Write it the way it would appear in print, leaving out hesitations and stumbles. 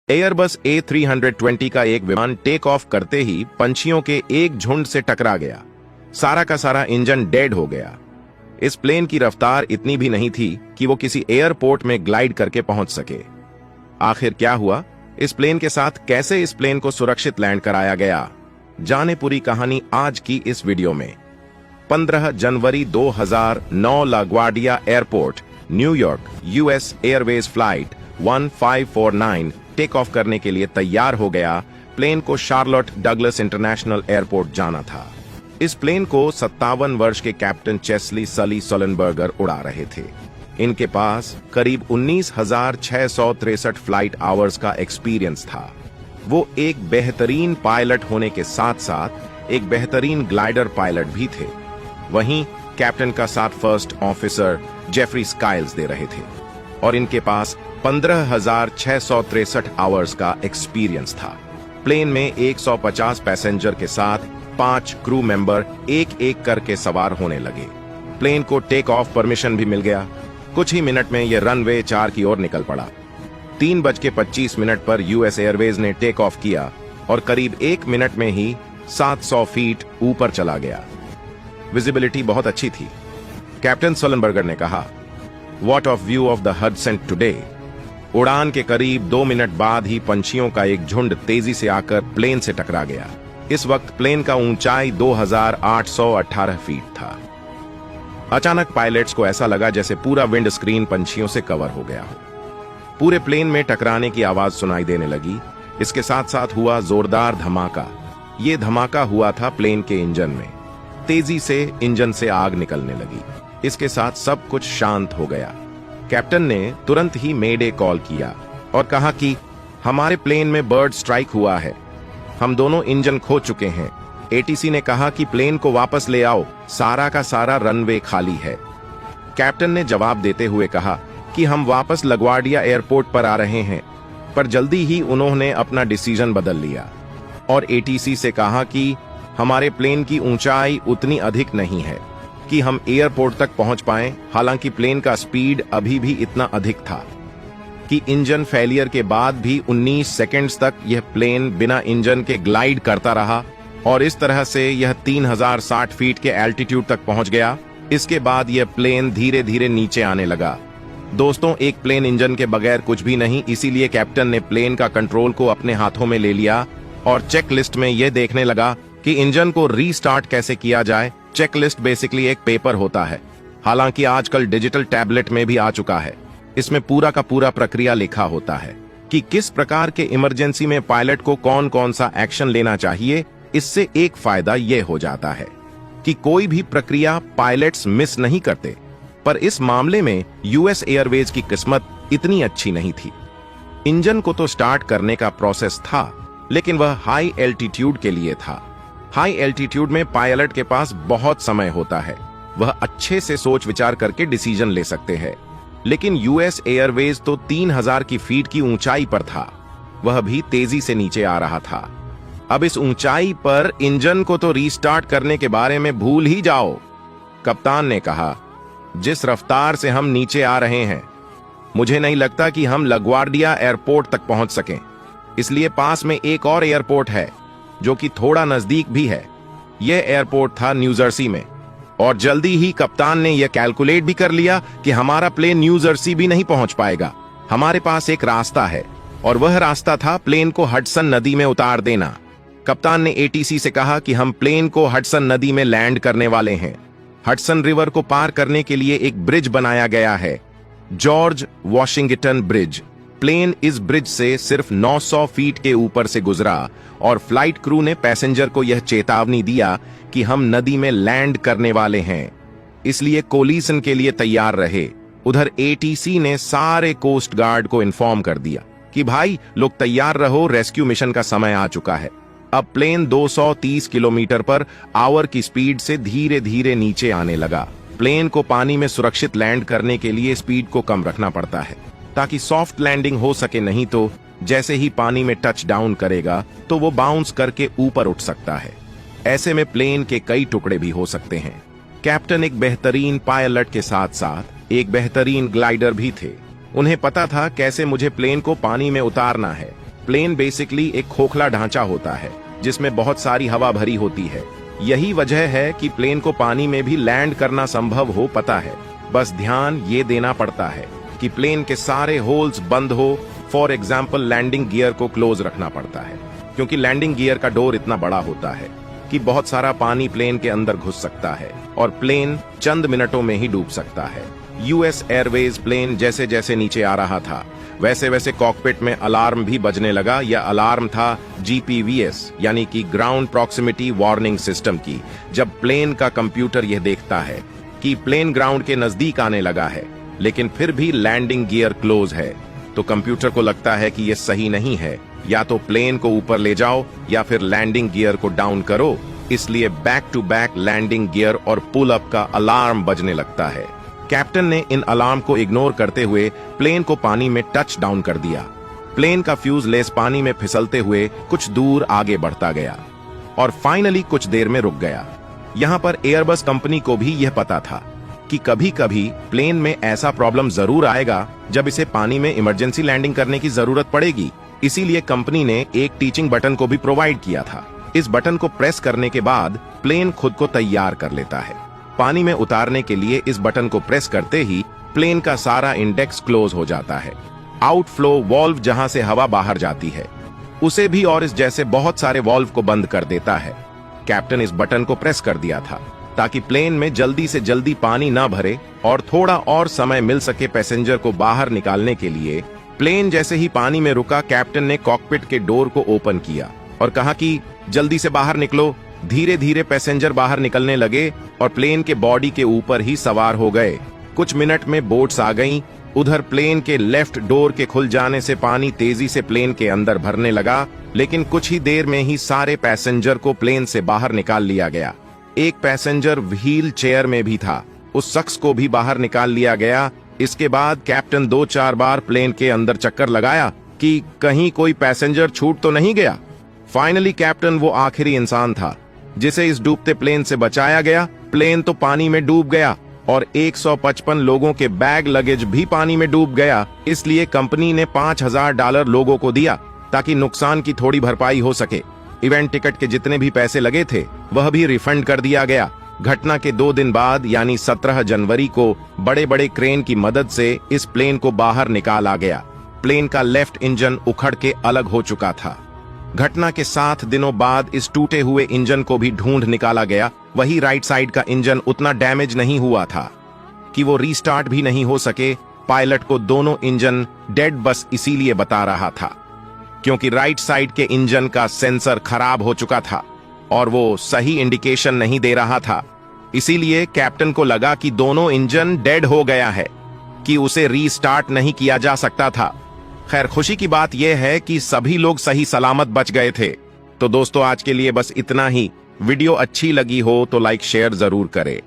Airbus A320 का एक विमान टेक ऑफ करते ही पंछियों के एक झुंड से टकरा गया। सारा का सारा इंजन डेड हो गया। इस प्लेन की रफ्तार इतनी भी नहीं थी कि वो किसी एयरपोर्ट में ग्लाइड करके पहुंच सके। आखिर क्या हुआ? इस प्लेन के साथ कैसे इस प्लेन को सुरक्षित लैंड कराया गया? जाने पूरी कहानी आज की इस वीडियो में। 15 जनवरी 2009 LaGuardia airport, New York, US Airways flight 1549 take off करने के लिए तैयार हो गया। प्लेन को शार्लोट डगलस इंटरनेशनल एयरपोर्ट जाना था। इस प्लेन को 57 वर्ष के कैप्टन चेस्ली सली सोलनबर्गर उड़ा रहे थे। इनके पास करीब 19,663 फ्लाइट आवर्स का एक्सपीरियंस था। वो एक बेहतरीन पायलट होने के साथ साथ एक बेहतरीन ग्लाइडर पायलट भी थे। वहीं कैप्टन का साथ फर्स्ट ऑफिसर जेफरी स्काइल्स दे रहे थे और इनके पास 15,663 आवर्स का एक्सपीरियंस था। प्लेन में 150 पैसेंजर के साथ 5 क्रू मेंबर एक एक करके सवार होने लगे। प्लेन को टेक ऑफ परमिशन भी मिल गया। कुछ ही मिनट में यह रनवे 4 की ओर निकल पड़ा। 3:25 पर यूएस एयरवेज ने टेक ऑफ किया और करीब 1 मिनट में ही 700 फीट ऊपर चला गया। विजिबिलिटी बहुत अच्छी थी। कैप्टन सोलनबर्गर ने कहा, "What of view of the Hudson today?" उड़ान के करीब 2 मिनट बाद ही पंछियों का एक झुंड तेजी से आकर प्लेन से टकरा गया। इस वक्त प्लेन का ऊंचाई 2,818 फीट था। अचानक पायलट्स को ऐसा लगा जैसे पूरा विंड स्क्रीन पंछियों से कवर हो गया हो। पूरे प्लेन में टकराने की आवाज सुनाई देने लगी। इसके साथ साथ हुआ जोरदार धमाका। ये धमाका हुआ था प्लेन के इंजन में। तेजी से इंजन से आग निकलने लगी। इसके साथ सब कुछ शांत हो गया। कैप्टन ने तुरंत ही मेडे कॉल किया और कहा कि हमारे प्लेन में बर्ड स्ट्राइक हुआ है। हम दोनों इंजन खो चुके हैं। एटीसी ने कहा कि प्लेन को वापस ले आओ, सारा का सारा रनवे खाली है। कैप्टन ने जवाब देते हुए कहा कि हम वापस लगवार्डिया एयरपोर्ट पर आ रहे हैं, पर जल्दी ही उन्होंने अपना डिसीजन बदल लिया और एटीसी से कहा कि हमारे प्लेन की ऊंचाई उतनी अधिक नहीं है कि हम एयरपोर्ट तक पहुंच पाएं। हालांकि प्लेन का स्पीड अभी भी इतना अधिक था कि इंजन फेलियर के बाद भी 19 सेकंड्स तक यह प्लेन बिना इंजन के ग्लाइड करता रहा और इस तरह से यह 3,060 फीट के एल्टीट्यूड तक पहुंच गया। इसके बाद यह प्लेन धीरे धीरे नीचे आने लगा। दोस्तों, एक प्लेन इंजन के बगैर कुछ भी नहीं, इसीलिए कैप्टन ने प्लेन का कंट्रोल को अपने हाथों में ले लिया और चेक लिस्ट में यह देखने लगा कि इंजन को रीस्टार्ट कैसे किया जाए। चेकलिस्ट बेसिकली एक पेपर होता है, हालांकि आजकल डिजिटल टैबलेट में भी आ चुका है। इसमें पूरा का पूरा प्रक्रिया लिखा होता है कि किस प्रकार के इमरजेंसी में पायलट को कौन कौन सा एक्शन लेना चाहिए। इससे एक फायदा यह हो जाता है कि कोई भी प्रक्रिया पायलट्स मिस नहीं करते। पर इस मामले में यूएस एयरवेज की किस्मत इतनी अच्छी नहीं थी। इंजन को तो स्टार्ट करने का प्रोसेस था, लेकिन वह हाई एल्टीट्यूड के लिए था। हाई एल्टीट्यूड में पायलट के पास बहुत समय होता है। वह अच्छे से सोच विचार करके डिसीजन ले सकते हैं। लेकिन यूएस एयरवेज तो 3,000 की फीट की ऊंचाई पर था। वह भी तेजी से नीचे आ रहा था। अब इस ऊंचाई पर इंजन को तो रीस्टार्ट करने के बारे में भूल ही जाओ। कप्तान ने कहा, "जिस रफ्तार से हम नीचे आ रहे हैं, मुझे नहीं लगता कि हम लगवार्डिया एयरपोर्ट तक पहुंच सकें। इसलिए पास में एक और एयरपोर्ट है जो कि थोड़ा नजदीक भी है। यह एयरपोर्ट था न्यू जर्सी में और जल्दी ही कप्तान ने यह कैलकुलेट भी कर लिया कि हमारा प्लेन न्यू जर्सी भी नहीं पहुंच पाएगा। हमारे पास एक रास्ता है और वह रास्ता था प्लेन को हडसन नदी में उतार देना। कप्तान ने एटीसी से कहा कि हम प्लेन को हडसन नदी में लैंड करने वाले हैं। हडसन रिवर को पार करने के लिए एक ब्रिज बनाया गया है, जॉर्ज वॉशिंगटन ब्रिज। प्लेन इस ब्रिज से सिर्फ 900 फीट के ऊपर से गुजरा और फ्लाइट क्रू ने पैसेंजर को यह चेतावनी दिया कि हम नदी में लैंड करने वाले हैं, इसलिए कोलिजन के लिए तैयार रहे। उधर एटीसी ने सारे कोस्ट गार्ड को इन्फॉर्म कर दिया कि भाई लोग तैयार रहो, रेस्क्यू मिशन का समय आ चुका है। अब प्लेन 230 किलोमीटर पर आवर की स्पीड से धीरे धीरे नीचे आने लगा। प्लेन को पानी में सुरक्षित लैंड करने के लिए स्पीड को कम रखना पड़ता है ताकि सॉफ्ट लैंडिंग हो सके, नहीं तो जैसे ही पानी में टच डाउन करेगा तो वो बाउंस करके ऊपर उठ सकता है। ऐसे में प्लेन के कई टुकड़े भी हो सकते हैं। कैप्टन एक बेहतरीन पायलट के साथ साथ एक बेहतरीन ग्लाइडर भी थे। उन्हें पता था कैसे मुझे प्लेन को पानी में उतारना है। प्लेन बेसिकली एक खोखला ढांचा होता है जिसमें बहुत सारी हवा भरी होती है। यही वजह है कि प्लेन को पानी में भी लैंड करना संभव हो पता है। बस ध्यान ये देना पड़ता है कि प्लेन के सारे होल्स बंद हो। फॉर एग्जाम्पल लैंडिंग गियर को क्लोज रखना पड़ता है क्योंकि लैंडिंग गियर का डोर इतना बड़ा होता है कि बहुत सारा पानी प्लेन के अंदर घुस सकता है और प्लेन चंद मिनटों में ही डूब सकता है। यूएस एयरवेज प्लेन जैसे जैसे नीचे आ रहा था वैसे वैसे कॉकपिट में अलार्म भी बजने लगा। यह अलार्म था GPWS यानी कि ग्राउंड प्रॉक्सिमिटी वार्निंग सिस्टम की। जब प्लेन का कंप्यूटर यह देखता है कि प्लेन ग्राउंड के नजदीक आने लगा है लेकिन फिर भी लैंडिंग गियर क्लोज है तो कंप्यूटर को लगता है कि यह सही नहीं है, या तो प्लेन को ऊपर ले जाओ या फिर लैंडिंग गियर को डाउन करो। इसलिए back to back landing gear और पुल अप का अलार्म बजने लगता है। कैप्टन ने इन अलार्म को इग्नोर करते हुए प्लेन को पानी में टच डाउन कर दिया। प्लेन का फ्यूज लेस पानी में फिसलते हुए कुछ दूर आगे बढ़ता गया और फाइनली कुछ देर में रुक गया। यहाँ पर एयरबस कंपनी को भी यह पता था कि कभी कभी प्लेन में ऐसा प्रॉब्लम जरूर आएगा जब इसे पानी में इमरजेंसी लैंडिंग करने की जरूरत पड़ेगी। इसीलिए कंपनी ने एक टीचिंग बटन को भी प्रोवाइड किया था। इस बटन को प्रेस करने के बाद प्लेन खुद को तैयार कर लेता है। पानी में उतारने के लिए इस बटन को प्रेस करते ही प्लेन का सारा इंडेक्स क्लोज हो जाता है। आउटफ्लो वॉल्व जहां से हवा बाहर जाती है उसे भी और इस जैसे बहुत सारे वॉल्व को बंद कर देता है। कैप्टन इस बटन को प्रेस कर दिया था ताकि प्लेन में जल्दी से जल्दी पानी ना भरे और थोड़ा और समय मिल सके पैसेंजर को बाहर निकालने के लिए। प्लेन जैसे ही पानी में रुका कैप्टन ने कॉकपिट के डोर को ओपन किया और कहा कि जल्दी से बाहर निकलो। धीरे धीरे पैसेंजर बाहर निकलने लगे और प्लेन के बॉडी के ऊपर ही सवार हो गए। कुछ मिनट में बोट्स आ गईं। उधर प्लेन के लेफ्ट डोर के खुल जाने से पानी तेजी से प्लेन के अंदर भरने लगा, लेकिन कुछ ही देर में ही सारे पैसेंजर को प्लेन से बाहर निकाल लिया गया। एक पैसेंजर व्हील चेयर में भी था, उस शख्स को भी बाहर निकाल लिया गया। इसके बाद कैप्टन 2-4 बार प्लेन के अंदर चक्कर लगाया कि कहीं कोई पैसेंजर छूट तो नहीं गया। फाइनली कैप्टन वो आखिरी इंसान था जिसे इस डूबते प्लेन से बचाया गया। प्लेन तो पानी में डूब गया और 155 लोगों के बैग लगेज भी पानी में डूब गया। इसलिए कंपनी ने $5000 लोगों को दिया ताकि नुकसान की थोड़ी भरपाई हो सके। इवेंट टिकट के जितने भी पैसे लगे थे वह भी रिफंड कर दिया गया। घटना के 2 दिन बाद यानी 17 जनवरी को बड़े बड़े क्रेन की मदद से इस प्लेन को बाहर निकाला गया। प्लेन का लेफ्ट इंजन उखड़ के अलग हो चुका था। घटना के 7 दिनों बाद इस टूटे हुए इंजन को भी ढूंढ निकाला गया। वही राइट साइड का इंजन उतना डैमेज नहीं हुआ था कि वो रीस्टार्ट भी नहीं हो सके। पायलट को दोनों इंजन डेड बस इसीलिए बता रहा था क्योंकि राइट साइड के इंजन का सेंसर खराब हो चुका था और वो सही इंडिकेशन नहीं दे रहा था। इसीलिए कैप्टन को लगा कि दोनों इंजन डेड हो गया है, कि उसे रीस्टार्ट नहीं किया जा सकता था। खैर खुशी की बात यह है कि सभी लोग सही सलामत बच गए थे। तो दोस्तों आज के लिए बस इतना ही। वीडियो अच्छी लगी हो तो लाइक शेयर जरूर करें।